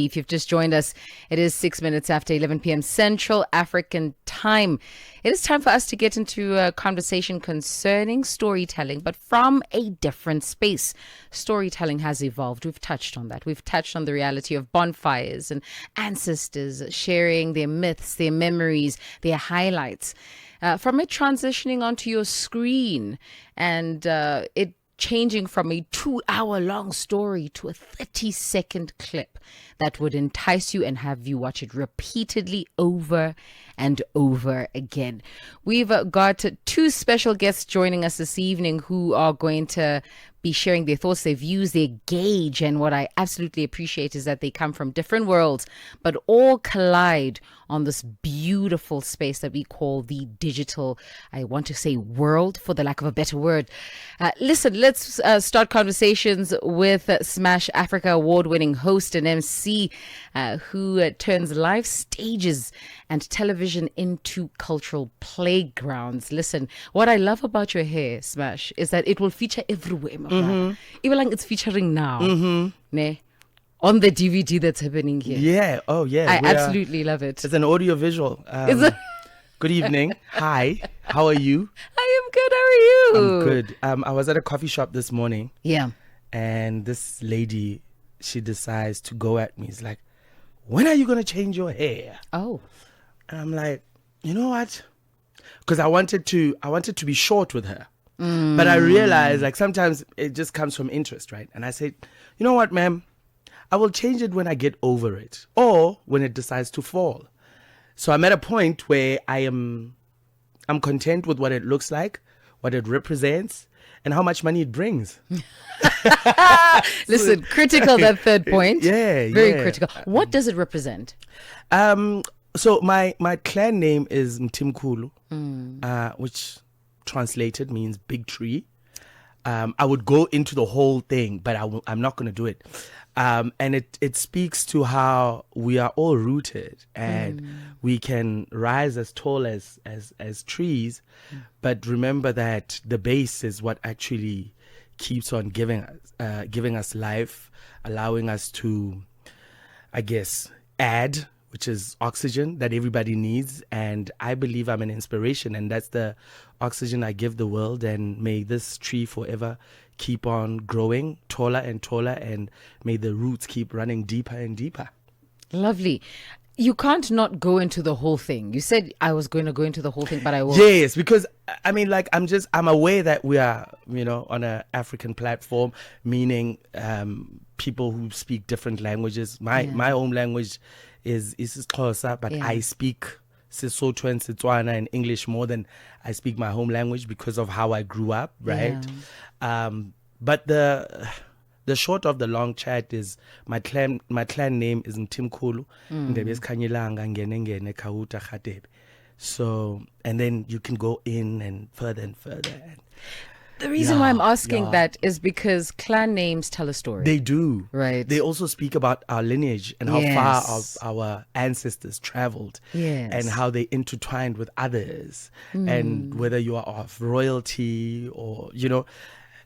If you've just joined us, it is 6 minutes after 11 p.m. Central African time. It is time for us to get into a conversation concerning storytelling, but from a different space. Storytelling has evolved. We've touched on that. We've touched on the reality of bonfires and ancestors sharing their myths, their memories, their highlights. From it transitioning onto your screen and it changing from a 2-hour long story to a 30-second clip that would entice you and have you watch it repeatedly over and over again. We've got two special guests joining us this evening who are going to be sharing their thoughts, their views, their gauge. And what I absolutely appreciate is that they come from different worlds, but all collide on this beautiful space that we call the digital, I want to say world, for the lack of a better word. Listen, let's start conversations with Smash Africa award-winning host and MC who turns live stages and television into cultural playgrounds. Listen, what I love about your hair, Smash, is that it will feature everywhere. Even like it's featuring now. Ne? On the DVD that's happening here. Yeah. Oh, yeah. I absolutely love it. It's an audio visual. Good evening. Hi. How are you? I am good. How are you? I'm good. I was at a coffee shop this morning. Yeah. And this lady, she decides to go at me. It's like, when are you going to change your hair? Oh. And I'm like, you know what? Because I wanted to be short with her. But I realized, like, sometimes it just comes from interest, right? And I said, you know what, ma'am? I will change it when I get over it or when it decides to fall. So I'm at a point where I'm content with what it looks like, what it represents, and how much money it brings. Listen, critical, that third point. Yeah, Very critical. What does it represent? So my clan name is Mtimkulu, which translated means big tree. I would go into the whole thing, but I'm not going to do it. And it speaks to how we are all rooted and we can rise as tall as trees, but remember that the base is what actually keeps on giving us life, allowing us to, I guess, add, which is oxygen that everybody needs. And I believe I'm an inspiration, and that's the oxygen I give the world. And may this tree forever keep on growing taller and taller, and may the roots keep running deeper and deeper. Lovely. You can't not go into the whole thing. You said I was going to go into the whole thing, but I won't. Yes, because I mean, like, I'm aware that we are, on an African platform, meaning people who speak different languages. My home language is Xhosa, but I speak Sesotho and Setswana and English more than I speak my home language because of how I grew up, right? But the short of the long chat is my clan name is Mtimkulu. So, and then you can go in and further and further. The reason why I'm asking that is because clan names tell a story. They do. Right. They also speak about our lineage and how far our ancestors traveled. Yes. And how they intertwined with others. And whether you are of royalty or,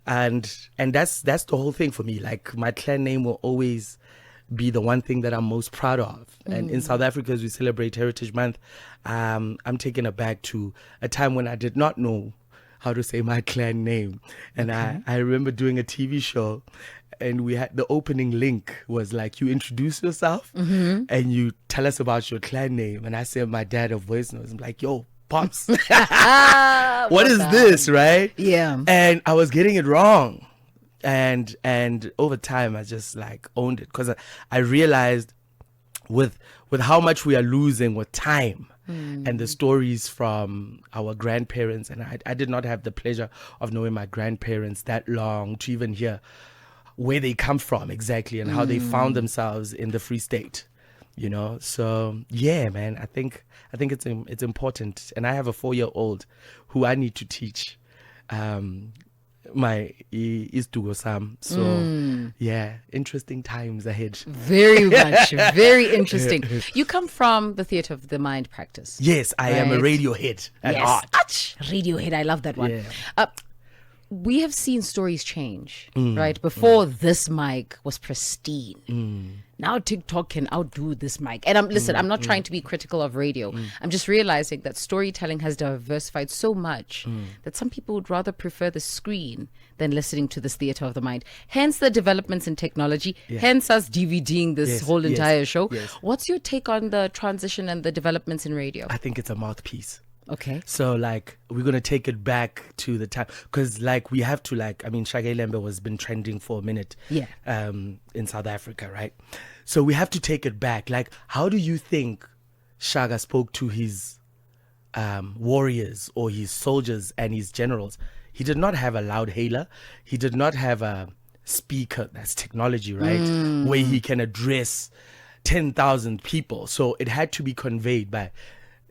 and that's the whole thing for me. Like, my clan name will always be the one thing that I'm most proud of. And in South Africa, as we celebrate Heritage Month, I'm taken aback to a time when I did not know how to say my clan name. And I remember doing a TV show, and we had the opening link was like, you introduce yourself and you tell us about your clan name. And I sent my dad a voice note. I'm like, yo, Pops, what is this, right? Yeah. And I was getting it wrong. And over time, I just like owned it, because I realized with how much we are losing with time. And the stories from our grandparents, and I did not have the pleasure of knowing my grandparents that long to even hear where they come from exactly and how they found themselves in the Free State, So yeah, man, I think it's important, and I have a 4-year-old who I need to teach my Istugo Sam. So yeah, interesting times ahead. Very much. Very interesting. You come from the theatre of the mind practice. Yes, I am a Radiohead at heart. Radiohead, I love that one. Yeah. we have seen stories change, right? Before this mic was pristine. Now TikTok can outdo this mic. And I'm not trying to be critical of radio. I'm just realizing that storytelling has diversified so much that some people would rather prefer the screen than listening to this theater of the mind. Hence the developments in technology, hence us DVDing this whole entire show. What's your take on the transition and the developments in radio? I think it's a mouthpiece. Okay. So like we're gonna take it back to the time, because like we have to, like, I mean, Shaka Ilembe was been trending for a minute in South Africa, right? So we have to take it back. Like, how do you think Shaka spoke to his warriors or his soldiers and his generals? He did not have a loud hailer. He did not have a speaker. That's technology, right? Where he can address 10,000 people. So it had to be conveyed by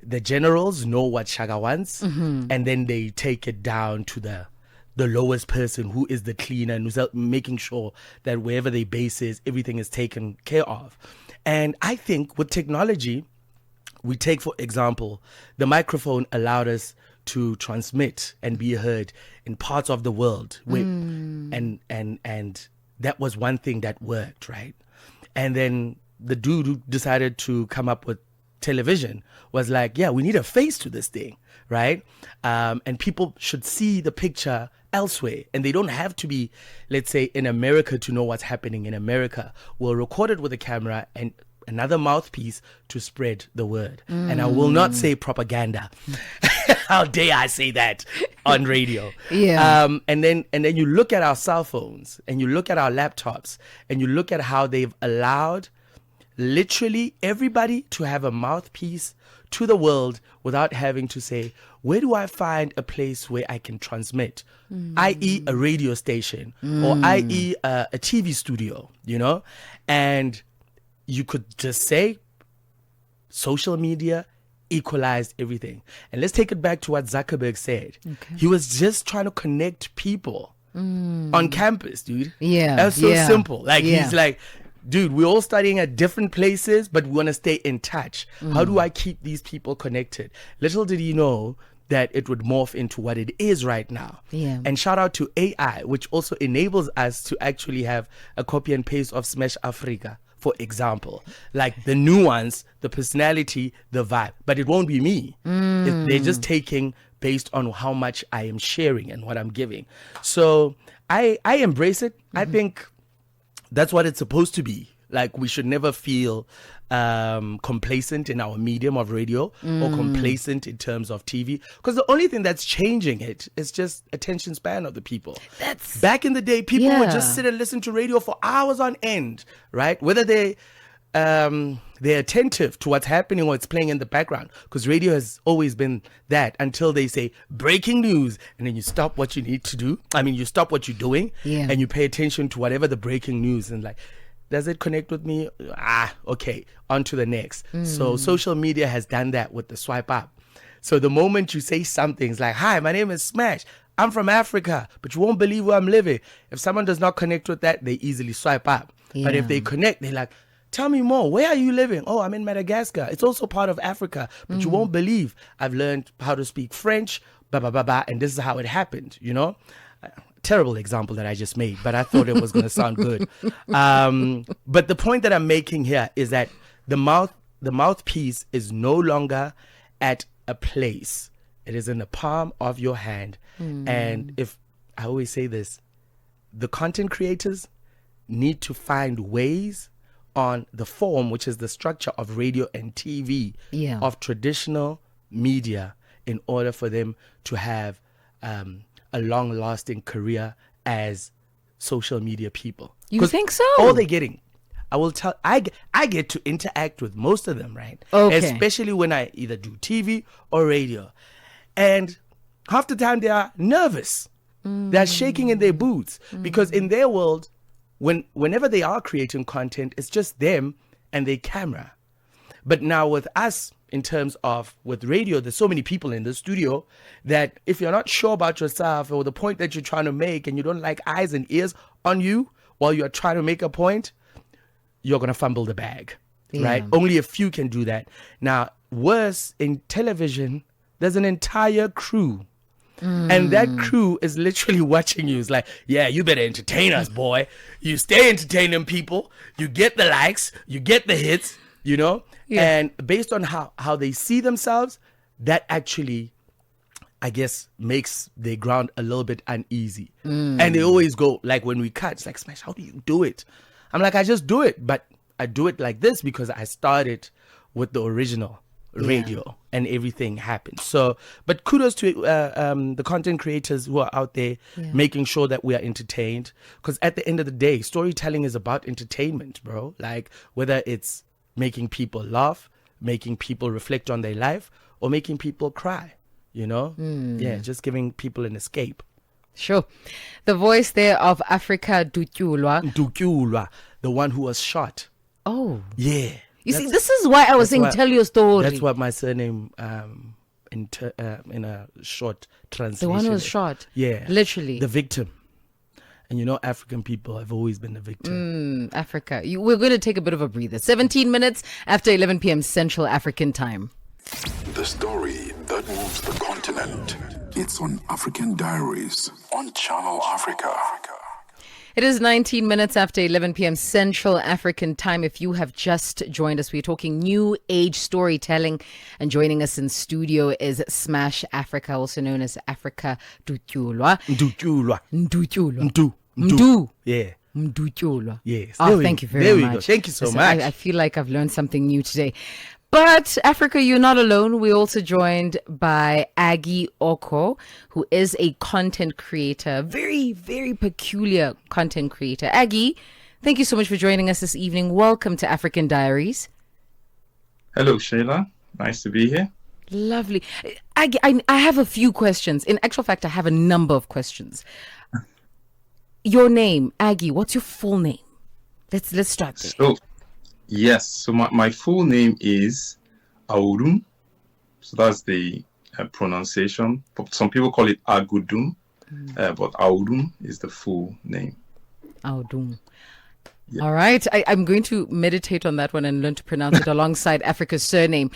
the generals know what Shaka wants, and then they take it down to the lowest person, who is the cleaner, and who's making sure that wherever they base is, everything is taken care of. And I think with technology, we take, for example, the microphone allowed us to transmit and be heard in parts of the world, and that was one thing that worked, right? And then the dude who decided to come up with television was like, yeah, we need a face to this thing, right? And people should see the picture elsewhere, and they don't have to be, let's say, in America to know what's happening in America. We'll record it with a camera and another mouthpiece to spread the word. And I will not say propaganda. How dare I say that on radio? And then you look at our cell phones, and you look at our laptops, and you look at how they've allowed literally everybody to have a mouthpiece to the world without having to say, where do I find a place where I can transmit, i.e. a radio station, or i.e. a TV studio, you know? And you could just say social media equalized everything. And let's take it back to what Zuckerberg said. He was just trying to connect people on campus, dude. That's so simple. Like, he's like, dude, we're all studying at different places, but we want to stay in touch. How do I keep these people connected? Little did he know that it would morph into what it is right now. And shout out to AI, which also enables us to actually have a copy and paste of Smash Afrika, for example. Like the nuance, the personality, the vibe. But it won't be me. They're just taking based on how much I am sharing and what I'm giving. So I embrace it. I think that's what it's supposed to be. Like, we should never feel complacent in our medium of radio or complacent in terms of TV, because the only thing that's changing it is just attention span of the people. That's back in the day, people would just sit and listen to radio for hours on end, right? Whether they're attentive to what's happening or it's playing in the background, because radio has always been that, until they say breaking news, and then you stop what you need to do. I mean, you stop what you're doing and you pay attention to whatever the breaking news, and like, does it connect with me? Okay, on to the next. So social media has done that with the swipe up. So the moment you say something, it's like, hi, my name is Smash, I'm from Africa, but you won't believe where I'm living. If someone does not connect with that, they easily swipe up. But if they connect, they're like, tell me more. Where are you living? Oh, I'm in Madagascar. It's also part of Africa, but you won't believe I've learned how to speak French, and this is how it happened, you know? Terrible example that I just made, but I thought it was going to sound good. But the point that I'm making here is that the mouthpiece is no longer at a place. It is in the palm of your hand. And if I always say this, the content creators need to find ways on the form, which is the structure of radio and TV, of traditional media, in order for them to have a long-lasting career as social media people. You think so? All they're getting, I will tell, I get to interact with most of them, right? Especially when I either do TV or radio. And half the time they are nervous. They're shaking in their boots, because in their world, whenever they are creating content, it's just them and their camera. But now with us, in terms of with radio, there's so many people in the studio that if you're not sure about yourself or the point that you're trying to make, and you don't like eyes and ears on you while you're trying to make a point, you're going to fumble the bag, right? Only a few can do that. Now, worse, in television, there's an entire crew And that crew is literally watching you. It's like, yeah, you better entertain us, boy. You stay entertaining people. You get the likes. You get the hits, you know? Yeah. And based on how they see themselves, that actually, I guess, makes their ground a little bit uneasy. And they always go, like when we cut, it's like, Smash, how do you do it? I'm like, I just do it. But I do it like this because I started with the original radio and everything happened. So, but kudos to the content creators who are out there making sure that we are entertained, because at the end of the day, storytelling is about entertainment, bro. Like whether it's making people laugh, making people reflect on their life, or making people cry, you know? Yeah, just giving people an escape. Sure. The voice there of Afrika Dutyulwa, the one who was shot. Oh. Yeah. You see, this is why I was saying, tell your story. That's what my surname, in a short translation. The one who was shot. Yeah. Literally. The victim. And you know, African people have always been the victim. Africa. We're going to take a bit of a breather. 17 minutes after 11 p.m. Central African Time. The story that moves the continent. It's on African Diaries on Channel Africa. It is 19 minutes after 11 p.m. Central African Time. If you have just joined us, we're talking new age storytelling. And joining us in studio is Smash Africa, also known as Afrika Dutyulwa. Dutyulwa. Ndutyulwa. Ndu. Yeah. Mdutyulwa. Yes. Oh, thank you very much. Go. Thank you so Listen, much. I feel like I've learned something new today. But Africa, you're not alone. We're also joined by Aggy Yoko, who is a content creator, very, very peculiar content creator. Aggy, thank you so much for joining us this evening. Welcome to African Diaries. Hello, Shayla. Nice to be here. Lovely. Aggy, I have a few questions. In actual fact, I have a number of questions. Your name, Aggy, what's your full name? Let's start there. So my full name is Audum. So that's the pronunciation. Some people call it Agudum, but Audum is the full name. Audum. Yeah. All right. I'm going to meditate on that one and learn to pronounce it alongside Africa's surname.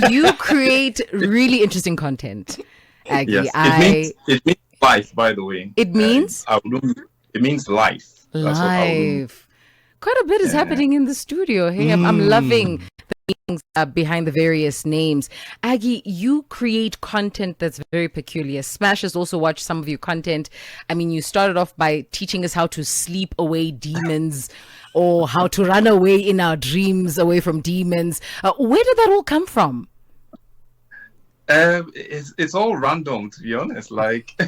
You create really interesting content, Aggy. Yes. It means life, by the way. It means? Audum, it means life. That's what Audum. Quite a bit is happening in the studio. Hey, I'm loving the meanings behind the various names. Aggy, you create content that's very peculiar. Smash has also watched some of your content. I mean, you started off by teaching us how to sleep away demons or how to run away in our dreams away from demons. Where did that all come from? It's all random, to be honest. Like,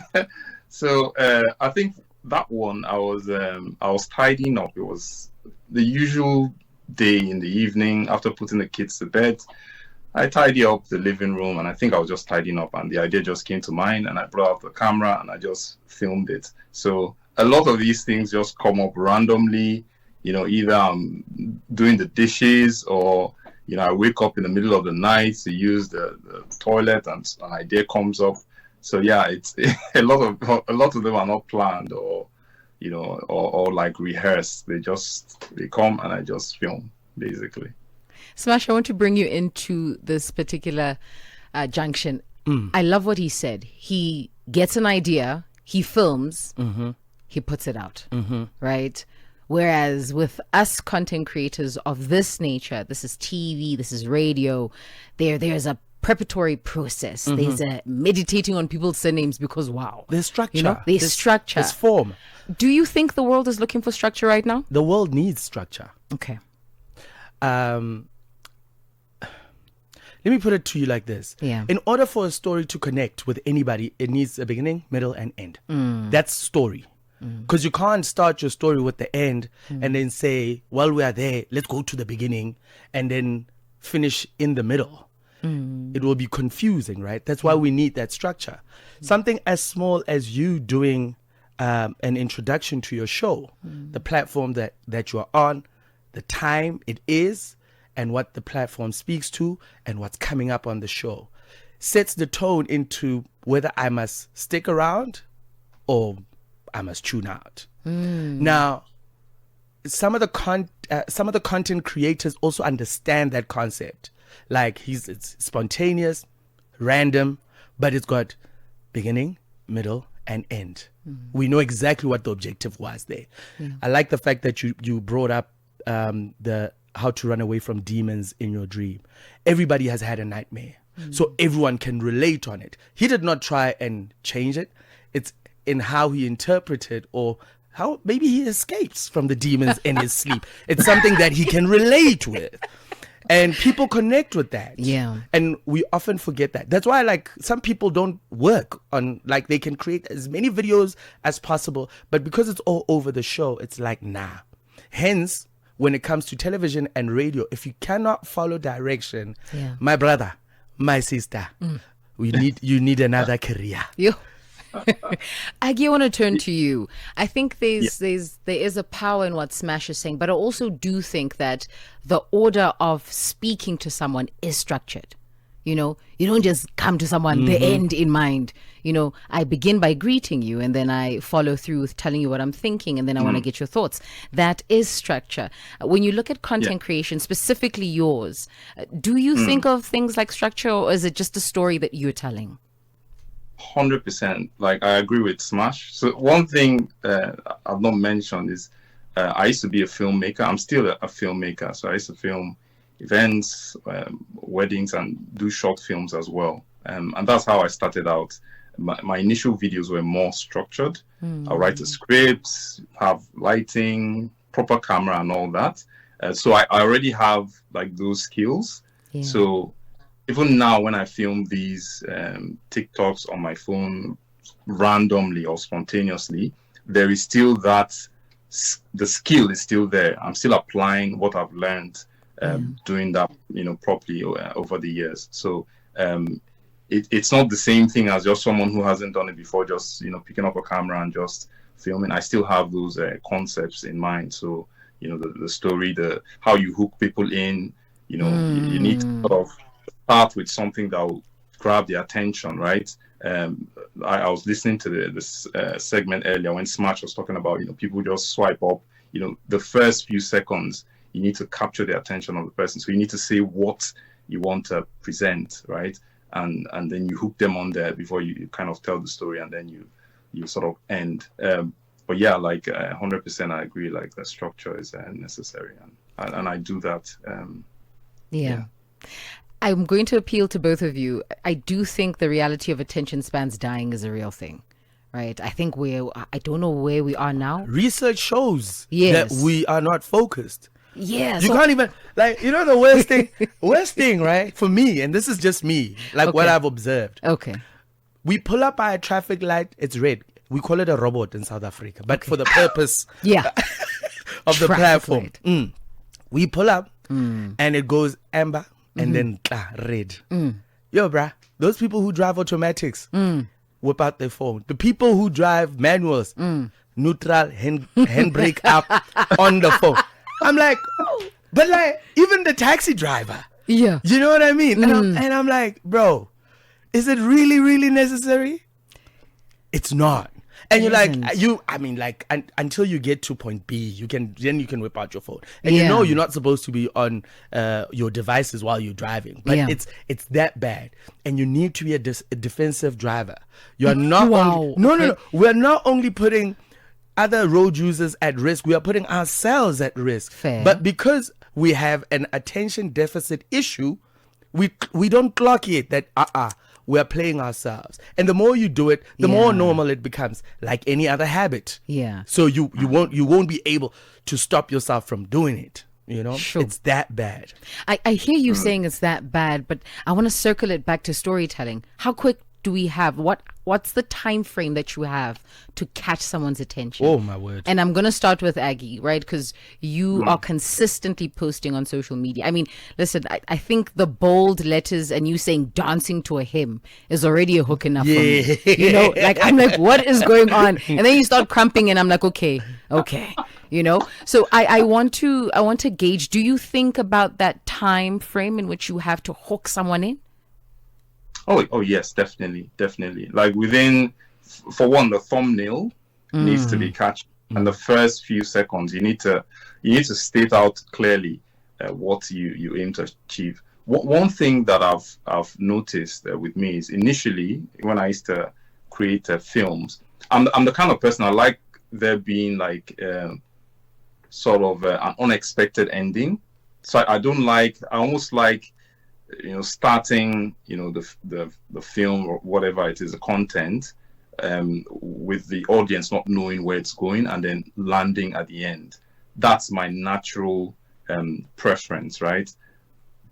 so I think that one I was tidying up. It was the usual day in the evening after putting the kids to bed. I tidy up the living room, and I think I was just tidying up, and the idea just came to mind, and I brought out the camera and I just filmed it. So a lot of these things just come up randomly, you know, either I'm doing the dishes or, you know, I wake up in the middle of the night to use the toilet and an idea comes up. So yeah, it's a lot of them are not planned or, you know, or like rehearsed. They come and I just film, basically. Smash, I want to bring you into this particular junction. I love what he said. He gets an idea, he films, he puts it out, right? Whereas with us content creators of this nature, this is TV, this is radio, there's a preparatory process. There's a meditating on people's surnames because wow, there's structure. You know, there's structure. There's form. Do you think the world is looking for structure right now? The world needs structure. Okay. Let me put it to you like this. Yeah. In order for a story to connect with anybody, it needs a beginning, middle, and end. That's story. Because you can't start your story with the end and then say, while we are there, let's go to the beginning and then finish in the middle. It will be confusing, right? That's why we need that structure. Something as small as you doing an introduction to your show, the platform that you are on, the time it is, and what the platform speaks to, and what's coming up on the show, sets the tone into whether I must stick around or I must tune out. Now, some of the content creators also understand that concept. Like it's spontaneous, random, but it's got beginning, middle, and end. We know exactly what the objective was there. I like the fact that you brought up the how to run away from demons in your dream. Everybody has had a nightmare, so everyone can relate on it. He did not try and change it. It's in how he interpreted, or how maybe he escapes from the demons in his sleep. It's something that he can relate with. And people connect with that. Yeah. And we often forget that. That's why, like, some people don't work on, like, they can create as many videos as possible, but because it's all over the show, it's like, nah. Hence, when it comes to television and radio, if you cannot follow direction, my brother, my sister, you need another career. Yo. Aggy, I want to turn to you. I think there is a power in what Smash is saying, but I also do think that the order of speaking to someone is structured. You know, you don't just come to someone the end in mind. You know, I begin by greeting you, and then I follow through with telling you what I'm thinking, and then I want to get your thoughts. That is structure. When you look at content creation, specifically yours, do you think of things like structure, or is it just a story that you're telling? 100%. Like, I agree with Smash. So one thing I've not mentioned is I used to be a filmmaker. I'm still a filmmaker. So I used to film events, weddings, and do short films as well. And that's how I started out. My initial videos were more structured. I'll write a script, have lighting, proper camera, and all that. So I already have like those skills. So even now, when I film these TikToks on my phone randomly or spontaneously, there is still that, the skill is still there. I'm still applying what I've learned doing that, properly over the years. So it's not the same thing as just someone who hasn't done it before, just, picking up a camera and just filming. I still have those concepts in mind. So, the story, how you hook people in, you need to sort of start with something that will grab their attention, right? I was listening to this segment earlier when Smash was talking about, people just swipe up. The first few seconds, you need to capture the attention of the person. So you need to say what you want to present, right? And then you hook them on there before you kind of tell the story, and then you sort of end. But yeah, like 100%, I agree. Like the structure is necessary, and I do that. Yeah. I'm going to appeal to both of you. I do think the reality of attention spans dying is a real thing, right? I think I don't know where we are now. Research shows that we are not focused. Yeah. You can't even, like, the worst thing, right? For me, and this is just me, like what I've observed. Okay. We pull up by a traffic light, it's red. We call it a robot in South Africa, but for the purpose of the platform. We pull up and it goes amber. And then red. Yo, bruh, those people who drive automatics whip out their phone. The people who drive manuals, neutral, handbrake up on the phone. I'm like, but like, even the taxi driver. Yeah. You know what I mean? And I'm like, bro, is it really, really necessary? It's not. And you're like, until you get to point B, you can whip out your phone. And you're not supposed to be on your devices while you're driving. But it's that bad. And you need to be a defensive driver. You are not no. We're not only putting other road users at risk, we are putting ourselves at risk. Fair. But because we have an attention deficit issue, we don't clock it that we're playing ourselves. And the more you do it, the more normal it becomes, like any other habit. Yeah. So you won't be able to stop yourself from doing it. Sure. It's that bad. I hear you saying it's that bad, but I want to circle it back to storytelling. How quick do we have? What's the time frame that you have to catch someone's attention? Oh my word. And I'm going to start with Aggy, right? Because you are consistently posting on social media. I mean, listen, I think the bold letters and you saying dancing to a hymn is already a hook enough for me. Like, I'm like, what is going on? And then you start crumping and I'm like, okay. So I want to gauge, do you think about that time frame in which you have to hook someone in? Oh yes, definitely. Like within, for one, the thumbnail needs to be catchy, and the first few seconds you need to state out clearly what you aim to achieve. One thing that I've noticed with me is initially when I used to create films. I'm the kind of person I like there being like sort of an unexpected ending. So I don't like. I almost like starting the film or whatever it is, the content, with the audience not knowing where it's going and then landing at the end. That's my natural preference, right?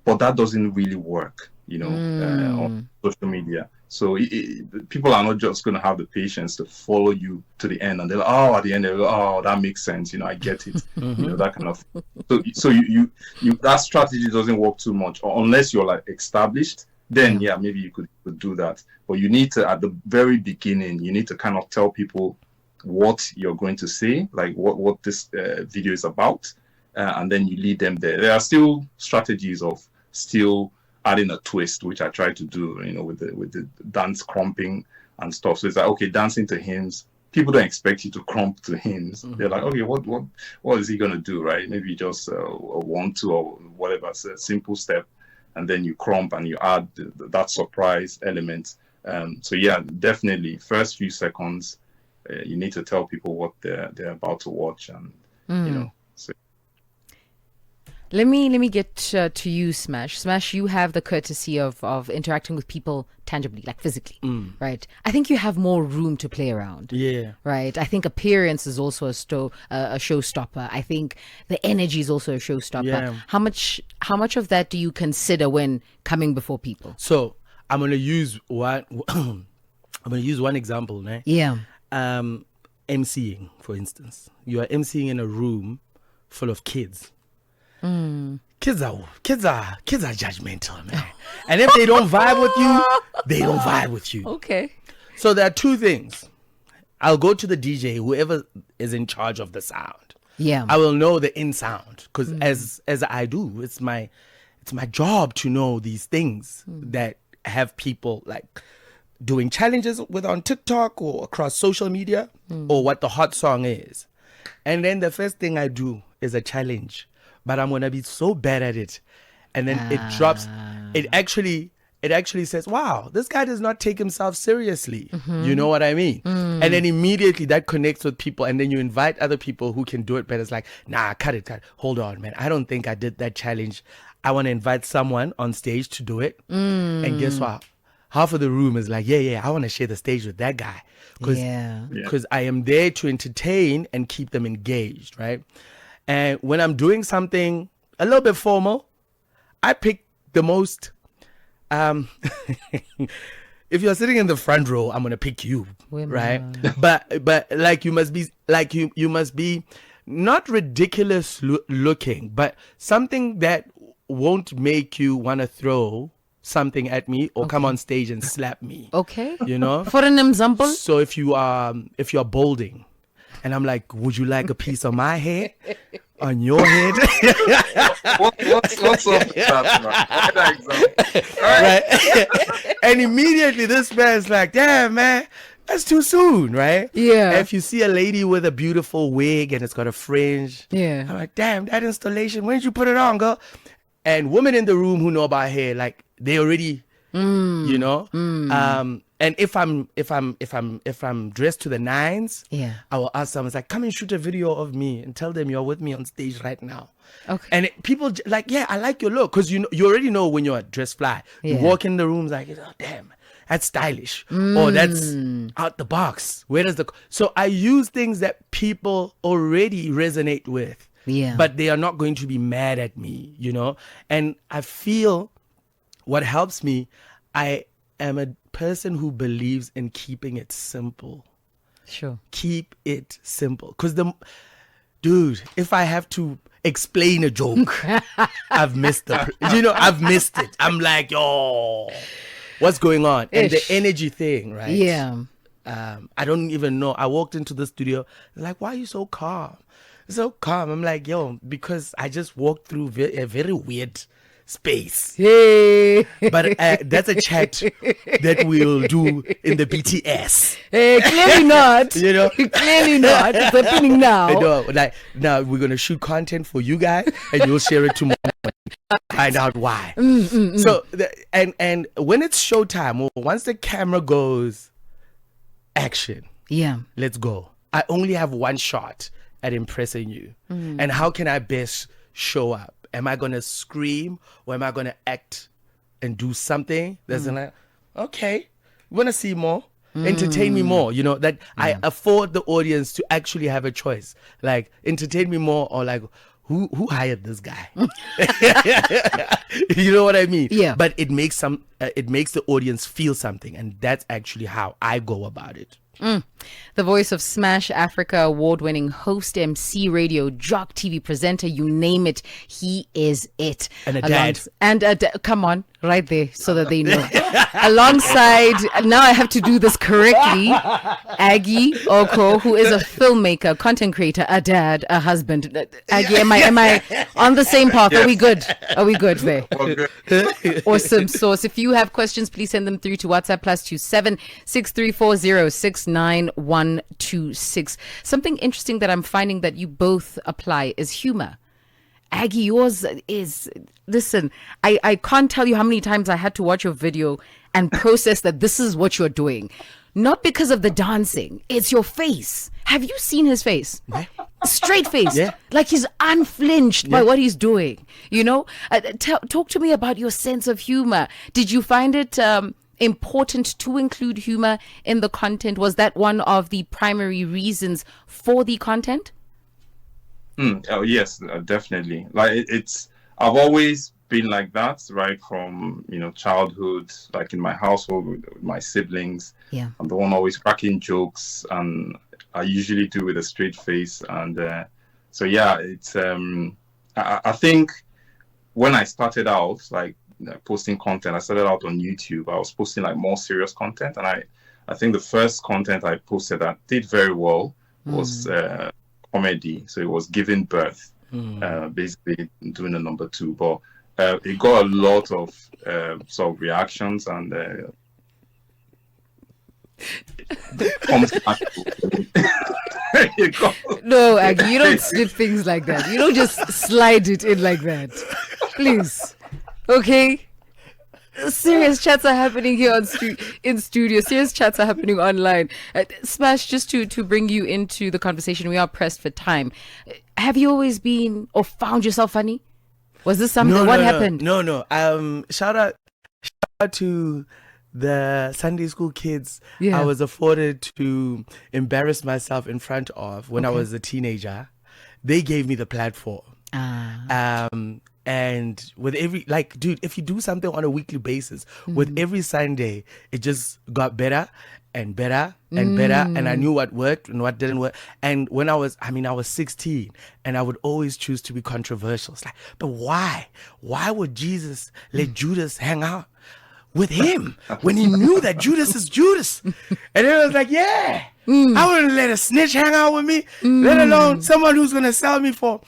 But that doesn't really work, on social media. So people are not just going to have the patience to follow you to the end, and they're like, at the end they go, oh, that makes sense, I get it, that kind of. So you that strategy doesn't work too much, or unless you're like established. Then maybe you could do that. But you need to, at the very beginning, you need to kind of tell people what you're going to say, like what this video is about, and then you lead them there. There are still strategies of still adding a twist, which I try to do, with the dance crumping and stuff. So it's like, okay, dancing to hymns. People don't expect you to crump to hymns. They're like, okay, what is he gonna do, right? Maybe just a 1, 2, or whatever. It's a simple step, and then you crump and you add that surprise element. So yeah, definitely, first few seconds, you need to tell people what they're about to watch, and So. Let me get to you, Smash. Smash, you have the courtesy of interacting with people tangibly, like physically, right? I think you have more room to play around. Yeah. Right. I think appearance is also a showstopper. I think the energy is also a showstopper. Yeah. How much of that do you consider when coming before people? So I'm gonna use one. I'm gonna use one example, right? Yeah. MCing, for instance. You are MCing in a room full of kids. Kids are judgmental, man. And if they don't vibe with you, they don't vibe with you. Okay. So there are two things. I'll go to the DJ, whoever is in charge of the sound. Yeah. I will know the in sound, because as I do, it's my job to know these things that have people like doing challenges with on TikTok or across social media, or what the hot song is. And then the first thing I do is a challenge. But I'm gonna be so bad at it, and then it drops. It actually says, "Wow, this guy does not take himself seriously." You know what I mean? And then immediately that connects with people, and then you invite other people who can do it better. It's like, nah, cut it. Hold on, man. I don't think I did that challenge. I want to invite someone on stage to do it. And guess what? Half of the room is like, yeah, I want to share the stage with that guy, because I am there to entertain and keep them engaged, right? And when I'm doing something a little bit formal, I pick the most. If you're sitting in the front row, I'm gonna pick you, right? But like you must be not ridiculous looking, but something that won't make you wanna throw something at me or come on stage and slap me. Okay. For an example. So if you're balding, and I'm like, would you like a piece of my hair on your head? What's up with that, man? Right. And immediately this man's like, damn, man, that's too soon, right? Yeah. And if you see a lady with a beautiful wig and it's got a fringe, I'm like, damn, that installation, when did you put it on, girl? And women in the room who know about hair, like, they already, and if I'm dressed to the nines, I will ask someone, like, come and shoot a video of me and tell them you're with me on stage right now. Okay. And people like, yeah, I like your look, because you already know when you're dressed fly. You walk in the rooms like, oh, damn, that's stylish, or that's out the box. So I use things that people already resonate with, but they are not going to be mad at me, And I feel what helps me, I am a person who believes in keeping it simple. Sure. Keep it simple. Because dude, if I have to explain a joke, I've missed I've missed it. I'm like, yo, what's going on? And the energy thing, right? Yeah. I don't even know. I walked into the studio, like, why are you so calm? So calm. I'm like, yo, because I just walked through a very weird space. Hey. But that's a chat that we'll do in the BTS. Hey, clearly not. Clearly not. It's happening now. Now we're gonna shoot content for you guys, and you'll share it tomorrow. Find out why. So and when it's showtime, once the camera goes action. Yeah. Let's go. I only have one shot at impressing you. And how can I best show up? Am I going to scream or am I going to act and do something that's like, okay, you want to see more? Entertain me more, you know, that I afford the audience to actually have a choice. Like, entertain me more, or like, who hired this guy? You know what I mean? Yeah. But it makes the audience feel something, and that's actually how I go about it. The voice of Smash Africa award-winning host, MC, radio, jock, TV presenter, you name it, he is it. And a dad. Come on, right there, so that they know. Alongside, now I have to do this correctly, Aggy Yoko, who is a filmmaker, content creator, a dad, a husband. Aggy, am I on the same path? Yes. Are we good? Are we good there? Okay. Awesome sauce. If you have questions, please send them through to WhatsApp +27 6340 69126. Something interesting that I'm finding that you both apply is humor. Aggy, yours is, listen, I can't tell you how many times I had to watch your video and process that this is what you're doing. Not because of the dancing, it's your face. Have you seen his face? Straight face. Yeah. Like he's unflinched by what he's doing. You know, talk to me about your sense of humor. Did you find it important to include humor in the content? Was that one of the primary reasons for the content? Oh yes, definitely. Like it's I've always been like that, right from childhood. Like in my household with my siblings, Yeah. I'm the one always cracking jokes, and I usually do with a straight face. And so yeah, it's I think when I started out, like posting content, I started out on YouTube. I was posting like more serious content, and I think the first content I posted that did very well was comedy. So it was giving birth, basically doing a number 2, but it got a lot of sort of reactions and No, Aggy, you don't slip things like that. You don't just slide it in like that. Please. Okay? Serious chats are happening here in studio. Serious chats are happening online. Smash, just to bring you into the conversation, we are pressed for time. Have you always been or found yourself funny? Was this something? What happened? No. Shout out to the Sunday school kids. Yeah. I was afforded to embarrass myself in front of when I was a teenager. They gave me the platform. And with every, like, dude, if you do something on a weekly basis, with every Sunday, it just got better and better and better. And I knew what worked and what didn't work. And when I was 16, and I would always choose to be controversial. It's like, but why? Why would Jesus let Judas hang out with him when he knew that Judas is Judas? And it was like, I wouldn't let a snitch hang out with me, let alone someone who's going to sell me for...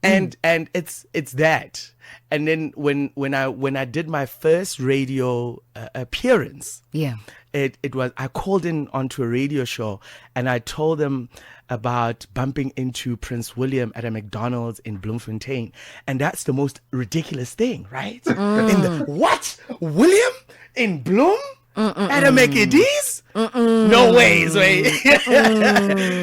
And it's that. And then when I did my first radio appearance, it was, I called in onto a radio show and I told them about bumping into Prince William at a McDonald's in Bloemfontein, and that's the most ridiculous thing, right? In the what? William in Bloem? At a McD's? No ways, way.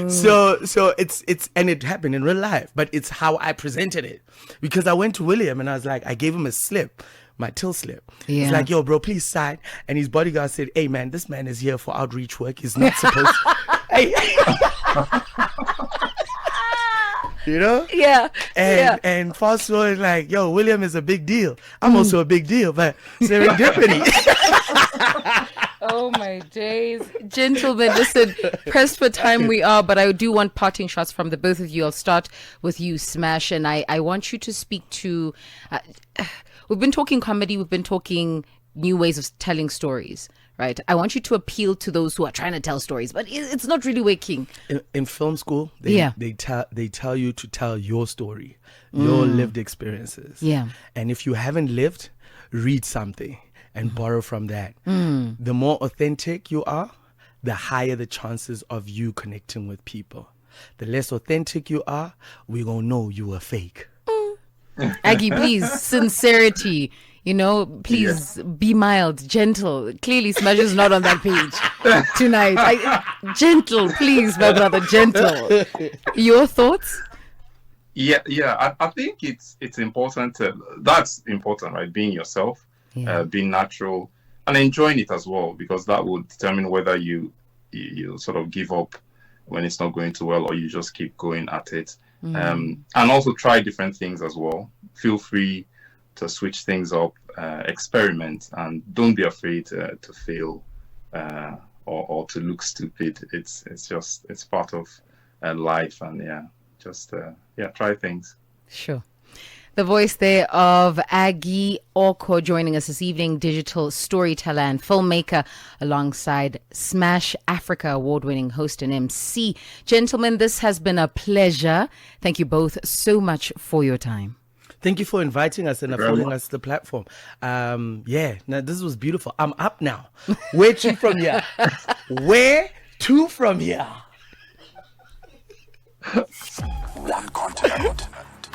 So it's and it happened in real life, but it's how I presented it. Because I went to William and I was like, I gave him a slip, my till slip. He's like, yo, bro, please sign. And his bodyguard said, hey man, this man is here for outreach work. He's not supposed to. You know? Yeah. And fast forward, like, yo, William is a big deal. I'm also a big deal, but serendipity. Oh my days. Gentlemen, listen, pressed for time we are, but I do want parting shots from the both of you. I'll start with you, Smash, and I want you to speak to, we've been talking comedy, we've been talking new ways of telling stories, right? I want you to appeal to those who are trying to tell stories, but it's not really working. In film school, they tell you to tell your story, your lived experiences. Yeah. And if you haven't lived, read something and borrow from that. The more authentic you are, the higher the chances of you connecting with people. The less authentic you are, we're going to know you are fake. Aggy, please, sincerity. Please be mild, gentle. Clearly, Smash is not on that page tonight. Gentle, please, my brother, gentle. Your thoughts? Yeah. I think it's important. That's important, right? Being yourself, being natural, and enjoying it as well, because that would determine whether you sort of give up when it's not going too well, or you just keep going at it. And also try different things as well. Feel free to switch things up, experiment, and don't be afraid to fail or to look stupid. It's part of life, and try things. Sure. The voice there of Aggy Yoko joining us this evening, digital storyteller and filmmaker, alongside Smash Africa award-winning host and MC. Gentlemen, this has been a pleasure. Thank you both so much for your time. Thank you for inviting us and affording us the platform. Now this was beautiful. I'm up now. Where to from here? Where to from here? One continent,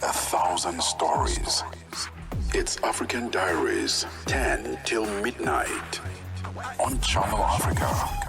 1,000 stories. It's African Diaries, 10 till midnight on Channel Africa.